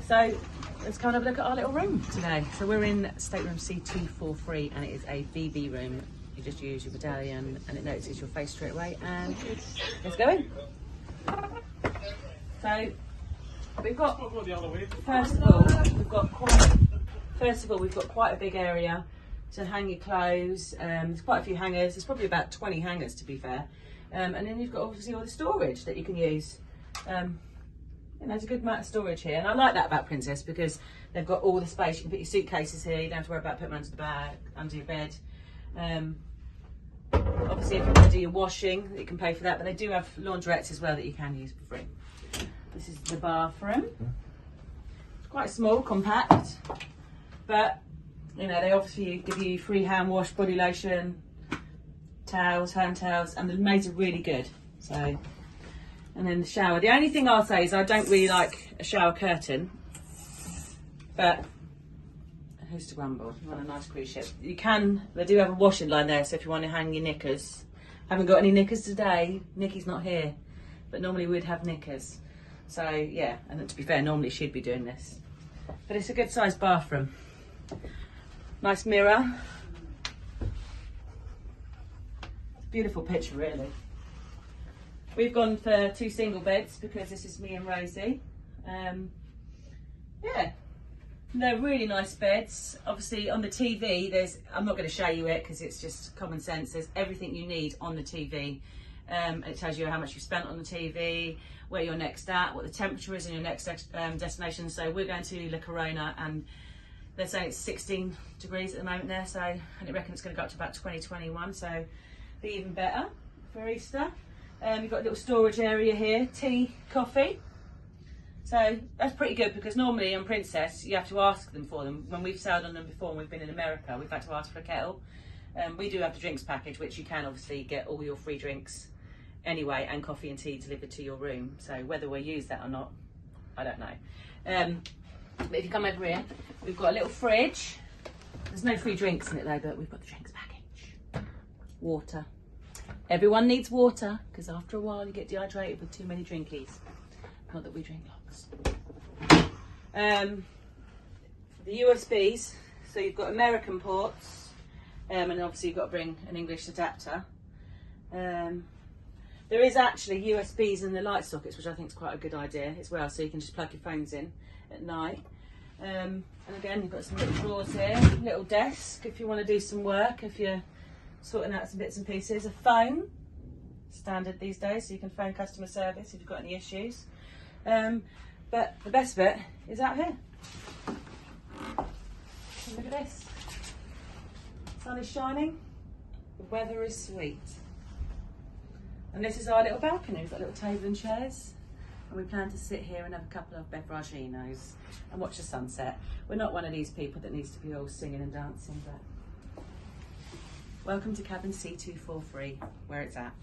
So let's go and have a look at our little room today. So we're in stateroom C243 and it is a BB room. You just use your medallion and it notices your face straight away, and let's go in. So we've got, first of all, we've got quite a big area to hang your clothes. There's quite a few hangers. There's probably about 20 hangers, to be fair. And then you've got obviously all the storage that you can use. There's a good amount of storage here, and I like that about Princess because they've got all the space. You can put your suitcases here. You don't have to worry about putting them under the bag, under your bed. Obviously, if you want to do your washing, you can pay for that. But they do have laundrettes as well that you can use for free. This is the bathroom. It's quite small, compact, but you know they obviously give you free hand wash, body lotion, towels, hand towels, and the maids are really good. So. And then the shower. The only thing I'll say is I don't really like a shower curtain, but who's to grumble? You want a nice cruise ship. You can, they do have a washing line there, so if you want to hang your knickers. Haven't got any knickers today, Nikki's not here, but normally we'd have knickers. So yeah, and to be fair, normally she'd be doing this. But it's a good sized bathroom. Nice mirror. It's a beautiful picture really. We've gone for 2 single beds because this is me and Rosie. Yeah, they're really nice beds. Obviously on the TV, I'm not going to show you it because it's just common sense. There's everything you need on the TV. It tells you how much you spent on the TV, where you're next at, what the temperature is in your next destination. So we're going to La Corona and they're saying it's 16 degrees at the moment there. So, and I reckon it's going to go up to about 2021. So be even better for Easter. You've got a little storage area here, tea, coffee. So that's pretty good because normally on Princess you have to ask them for them. When we've sailed on them before and we've been in America, we've had to ask for a kettle. We do have the drinks package, which you can obviously get all your free drinks anyway, and coffee and tea delivered to your room. So whether we'll use that or not, I don't know. But if you come over here, we've got a little fridge. There's no free drinks in it though, but we've got the drinks package. Water. Everyone needs water because after a while you get dehydrated with too many drinkies. Not that we drink lots. The USBs, so you've got American ports, and obviously you've got to bring an English adapter. There is actually USBs in the light sockets, which I think is quite a good idea as well, so you can just plug your phones in at night. And again, you've got some little drawers here, little desk if you want to do some work, if you're sorting out some bits and pieces. A phone, standard these days, so you can phone customer service if you've got any issues. But the best bit is out here. Look at this. Sun is shining, the weather is sweet. And this is our little balcony. We've got a little table and chairs. And we plan to sit here and have a couple of beveraginos and watch the sunset. We're not one of these people that needs to be all singing and dancing, but welcome to cabin C243, where it's at.